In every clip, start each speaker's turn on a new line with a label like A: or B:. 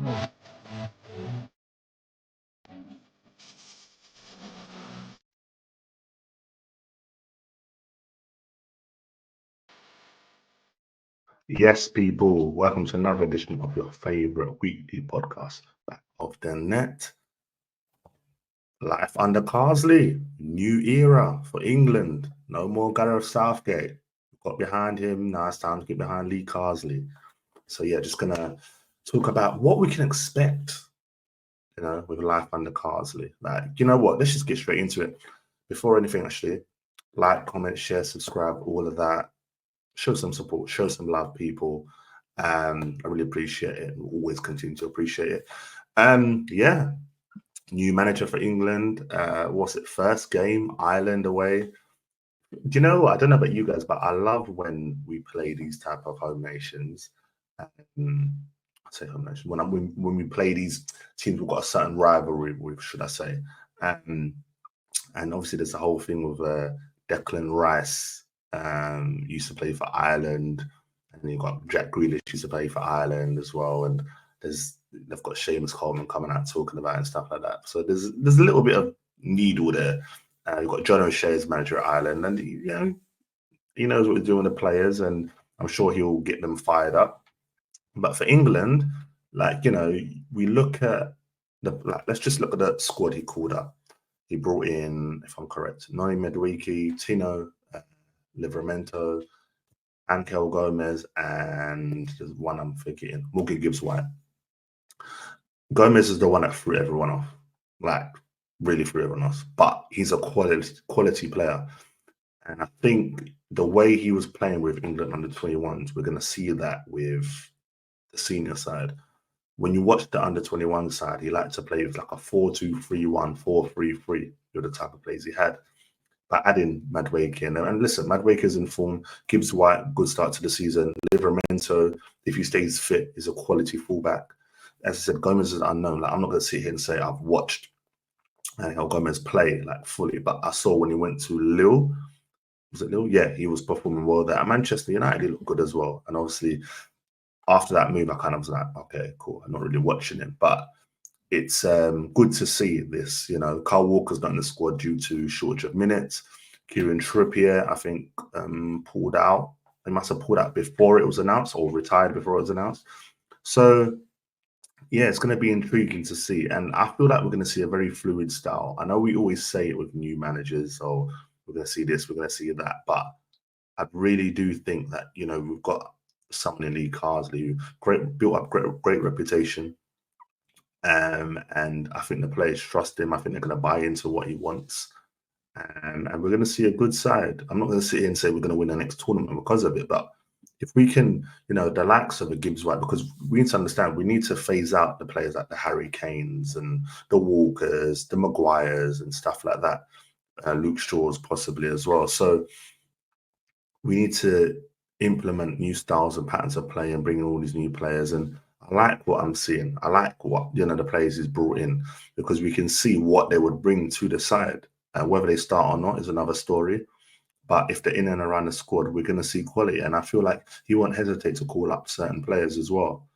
A: Yes, people, welcome to another edition of your favorite weekly podcast, Back of the Net. Life under Carsley, new era for England. No more Gareth Southgate. Got behind him. Now it's time to get behind Lee Carsley. So yeah, just gonna talk about what we can expect, with life under Carsley. Like, you know what? Let's just get straight into it. Before anything, actually, like, comment, share, subscribe, all of that. Show some support, show some love, people. I really appreciate it. Always continue to appreciate it. Yeah, new manager for England. What's it? First game, Ireland away. Do you know what? I don't know about you guys, but I love when we play these type of home nations. Um, I say home nation when we play these teams, we've got a certain rivalry with, should I say? Um, and obviously, there's the whole thing with Declan Rice. Used to play for Ireland, and then you've got Jack Grealish used to play for Ireland as well. And they've got Seamus Coleman coming out talking about it and stuff like that. So there's a little bit of needle there. You've got John O'Shea as manager at Ireland, and he knows what he's doing with the players, and I'm sure he'll get them fired up. But for England, we look at let's just look at the squad he called up. He brought in, if I'm correct, Noni Madueke, Tino Livramento, Ankel Gomez, and there's one I'm forgetting, Morgan Gibbs-White. Gomez is the one that threw everyone off, like really threw everyone off. But he's a quality player. And I think the way he was playing with England under 21s, we're going to see that with the senior side. When you watch the under 21 side, he liked to play with like a 4-2-3-1, 4-3-3, with the type of plays he had. But adding Madueke in, and listen, Madueke's in form. Gibbs White, good start to the season. Livramento, if he stays fit, is a quality fullback. As I said, Gomez is unknown. Like, I'm not going to sit here and say I've watched Gomez play like fully, but I saw when he went to Lille. Was it Lille? Yeah, he was performing well there. At Manchester United, he looked good as well. And obviously, after that move, I kind of was like, okay, cool. I'm not really watching him, but it's good to see this. Kyle Walker's not in the squad due to shortage of minutes. Kieran Trippier, I think, pulled out. He must have pulled out before it was announced or retired before it was announced. So, yeah, it's going to be intriguing to see. And I feel like we're going to see a very fluid style. I know we always say it with new managers, or we're going to see this, we're going to see that. But I really do think that, we've got someone in Lee Carsley who built up great reputation. And I think the players trust him. I think they're going to buy into what he wants. And we're going to see a good side. I'm not going to sit here and say we're going to win the next tournament because of it. But if we can, the likes of a Gibbs White, because we need to understand, we need to phase out the players like the Harry Kanes and the Walkers, the Maguires and stuff like that. Luke Shaw's possibly as well. So we need to implement new styles and patterns of play and bring in all these new players. And I like what I'm seeing. I like what the players he's brought in, because we can see what they would bring to the side. Whether they start or not is another story. But if they're in and around the squad, we're going to see quality. And I feel like he won't hesitate to call up certain players as well.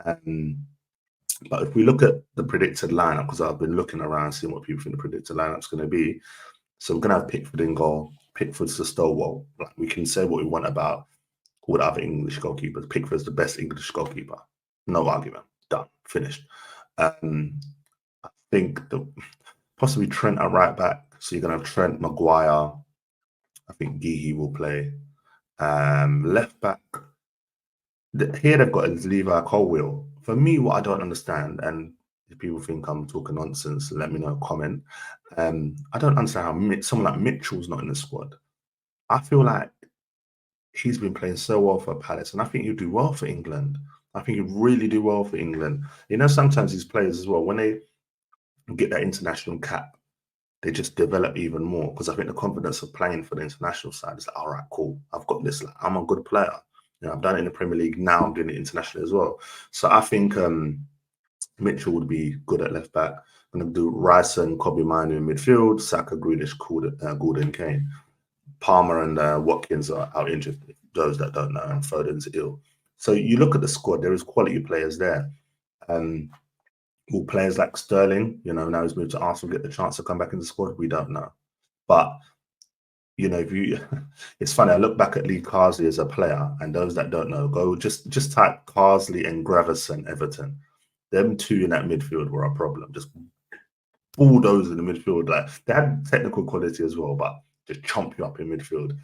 A: But if we look at the predicted lineup, because I've been looking around, seeing what people think the predicted lineup's going to be. So we're going to have Pickford in goal. Pickford's the stalwart. Like, we can say what we want about all the other English goalkeepers. Pickford's the best English goalkeeper. No argument. Done. Finished. I think possibly Trent at right back. So you're going to have Trent, Maguire. I think Gigi will play. Left back. Here they've got Levi Colwill. For me, what I don't understand, and if people think I'm talking nonsense, let me know, comment. I don't understand how someone like Mitchell's not in the squad. I feel like he's been playing so well for Palace, and I think he'll do well for England. I think he'll really do well for England. Sometimes these players as well, when they get that international cap, they just develop even more, because I think the confidence of playing for the international side is like, all right, cool, I've got this. Like, I'm a good player. I've done it in the Premier League. Now I'm doing it internationally as well. So I think Mitchell would be good at left back. I'm going to do Rice and Kobe Minu in midfield. Saka, Grealish, Gordon, Kane. Palmer and Watkins are out injured. Those that don't know, and Foden's ill. So you look at the squad. There is quality players there. Will players like Sterling, now he's moved to Arsenal, get the chance to come back in the squad? We don't know. But, if you, it's funny, I look back at Lee Carsley as a player, and those that don't know, go just type Carsley and Gravison, Everton. Them two in that midfield were a problem. Just bulldoze in the midfield. Like, they had technical quality as well, but just chomp you up in midfield.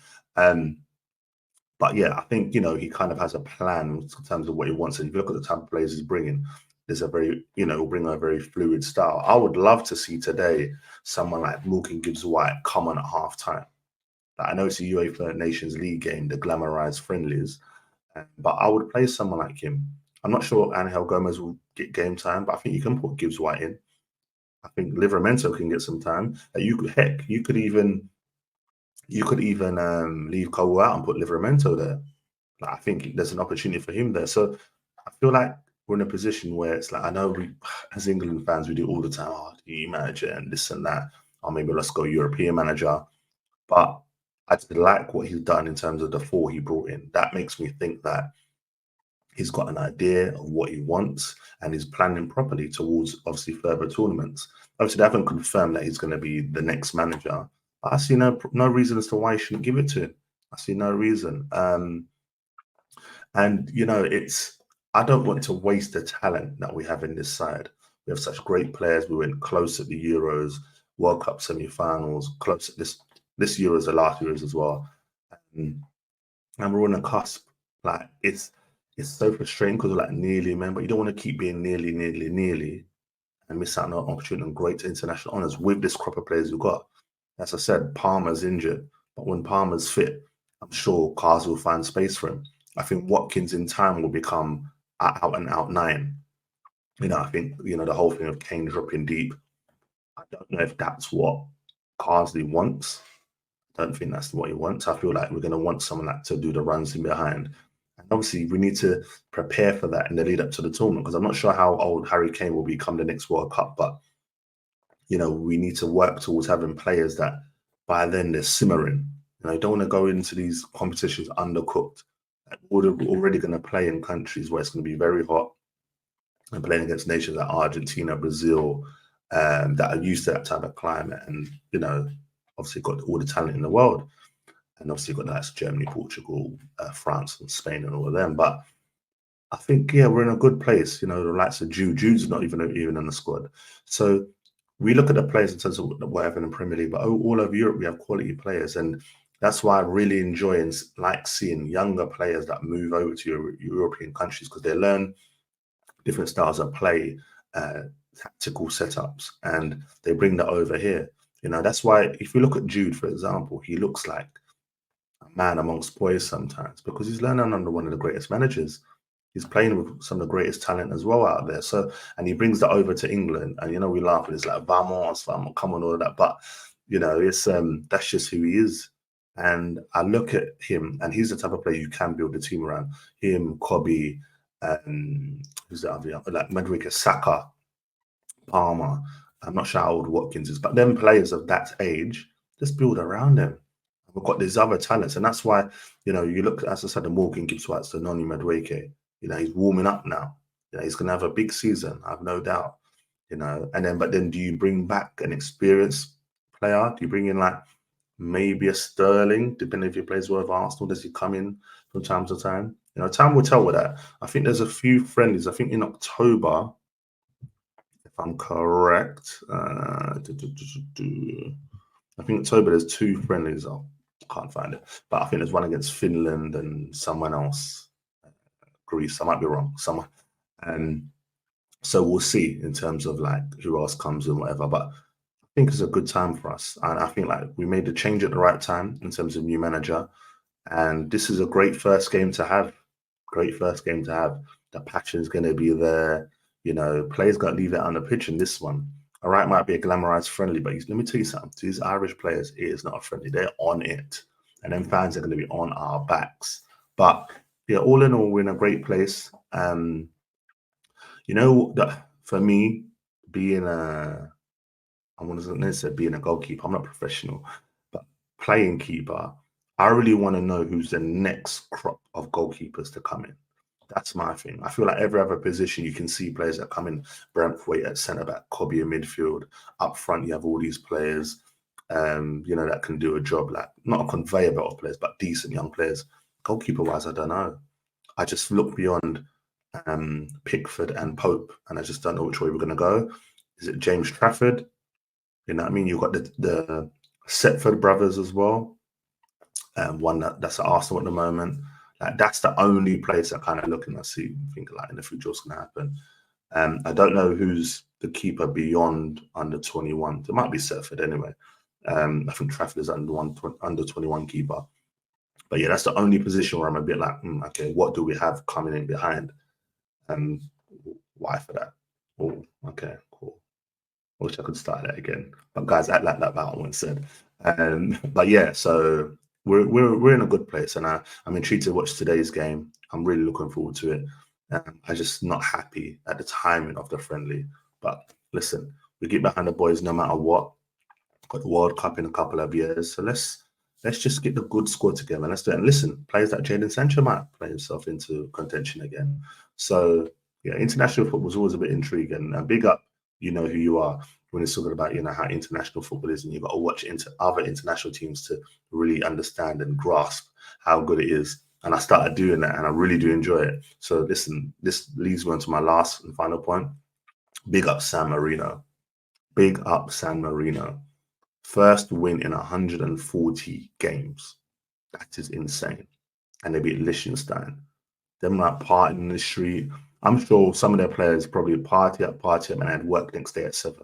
A: But yeah, I think, he kind of has a plan in terms of what he wants. And if you look at the type of players he's bringing, there's a very, will bring a very fluid style. I would love to see today someone like Morgan Gibbs-White come on at half-time. Like, I know it's a UEFA Nations League game, the glamorized friendlies, but I would play someone like him. I'm not sure Angel Gomez will get game time, but I think you can put Gibbs-White in. I think Livramento can get some time. You could even leave Cole out and put Livramento there. Like, I think there's an opportunity for him there. So I feel like we're in a position where it's like, I know we, as England fans, we do all the time, EU manager and this and that, or maybe let's go European manager. But I just like what he's done in terms of the four he brought in. That makes me think that he's got an idea of what he wants and he's planning properly towards, obviously, further tournaments. Obviously, they haven't confirmed that he's going to be the next manager. But I see no reason as to why you shouldn't give it to him. I see no reason. And, I don't want to waste the talent that we have in this side. We have such great players. We went close at the Euros, World Cup semi-finals, close at this Euros, the last Euros as well. And we're on a cusp. Like, it's so frustrating because we're like nearly, man, but you don't want to keep being nearly and miss out on an opportunity and great international honours with this crop of players we've got. As I said, Palmer's injured, but when Palmer's fit, I'm sure Carsley will find space for him. I think Watkins in time will become out and out 9. I think, the whole thing of Kane dropping deep, I don't know if that's what Carsley wants. I don't think that's what he wants. I feel like we're going to want someone that to do the runs in behind. And obviously, we need to prepare for that in the lead up to the tournament, because I'm not sure how old Harry Kane will become the next World Cup, but, we need to work towards having players that by then they're simmering. You don't want to go into these competitions undercooked. We're already going to play in countries where it's going to be very hot and playing against nations like Argentina, Brazil, that are used to that type of climate and, obviously got all the talent in the world. And obviously got that's Germany, Portugal, France and Spain and all of them. But I think, we're in a good place. The likes of Jude's not even in the squad. So we look at the players in terms of what happened in the Premier League, but all over Europe, we have quality players. And that's why I really enjoy and like seeing younger players that move over to European countries, because they learn different styles of play, tactical setups, and they bring that over here. That's why if you look at Jude, for example, he looks like a man amongst boys sometimes, because he's learning under one of the greatest managers. He's playing with some of the greatest talent as well out there. So, and he brings that over to England, and we laugh and it's like vamos, come on, all of that. But it's that's just who he is. And I look at him, and he's the type of player you can build a team around. Him, Kobe, who's the other, like Madueke, Saka, Palmer. I'm not sure how old Watkins is, but them players of that age, just build around them. We've got these other talents, and that's why you look, as I said, the Morgan Gibbs-White, the Noni Madueke. He's warming up now. He's going to have a big season, I have no doubt. But then do you bring back an experienced player? Do you bring in like maybe a Sterling, depending if he plays well with Arsenal? Does he come in from time to time? Time will tell with that. I think there's a few friendlies. I think in October, if I'm correct, I think October there's 2 friendlies. I can't find it, but I think there's one against Finland and someone else, Greece. I might be wrong. Someone, and so we'll see in terms of like who else comes and whatever. But I think it's a good time for us, and I think like we made the change at the right time in terms of new manager, and this is a great first game to have. Great first game to have. The passion's going to be there. Players got to leave it on the pitch in this one. All right, might be a glamorized friendly, but let me tell you something. These Irish players, it is not a friendly. They're on it, and then fans are going to be on our backs. But yeah, all in all, we're in a great place. For me, being I wasn't necessarily being a goalkeeper. I'm not professional, but playing keeper, I really want to know who's the next crop of goalkeepers to come in. That's my thing. I feel like every other position you can see players that come in. Brentford at centre back, Cobby in midfield. Up front, you have all these players, that can do a job, like not a conveyor belt of players, but decent young players. Goalkeeper wise, I don't know. I just look beyond Pickford and Pope, and I just don't know which way we're going to go. Is it James Trafford? You know what I mean? You've got the Setford brothers as well. One that's at Arsenal at the moment. Like that's the only place I kind of looking at, see, thinking like in the future what's going to happen. I don't know who's the keeper beyond under 21. There might be Setford anyway. I think Trafford is under 21 keeper. But yeah, that's the only position where I'm a bit like, okay, what do we have coming in behind? Why for that? Oh, okay, cool. I wish I could start that again. But guys, act like that once said. But yeah, so we're in a good place, and I'm intrigued to watch today's game. I'm really looking forward to it. I'm just not happy at the timing of the friendly. But listen, we get behind the boys no matter what. Got the World Cup in a couple of years, so let's just get the good squad together. Let's do it. And listen, players like Jadon Sancho might play himself into contention again. So yeah, international football is always a bit intriguing. And big up, you know who you are when it's talking about how international football is, and you've got to watch into other international teams to really understand and grasp how good it is. And I started doing that, and I really do enjoy it. So listen, this leads me on to my last and final point. Big up San Marino. Big up San Marino. First win in 140 games. That is insane. And they beat Liechtenstein. Them like partying in the street. I'm sure some of their players probably party up, and had work next day at 7.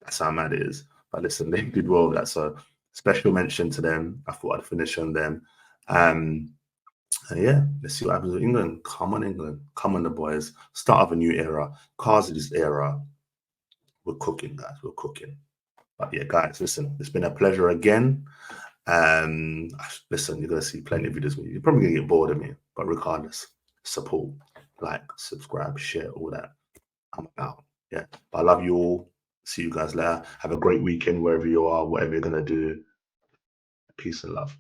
A: That's how mad it is. But listen, they did well with that. So special mention to them. I thought I'd finish on them. And yeah, let's see what happens with England. Come on, England. Come on, the boys. Start of a new era. Carsley's era. We're cooking, guys. We're cooking. But yeah, guys, listen, it's been a pleasure again. Listen, you're going to see plenty of videos. You're probably going to get bored of me, but regardless, support, like, subscribe, share, all that. I'm out. Yeah, but I love you all. See you guys later. Have a great weekend wherever you are, whatever you're going to do. Peace and love.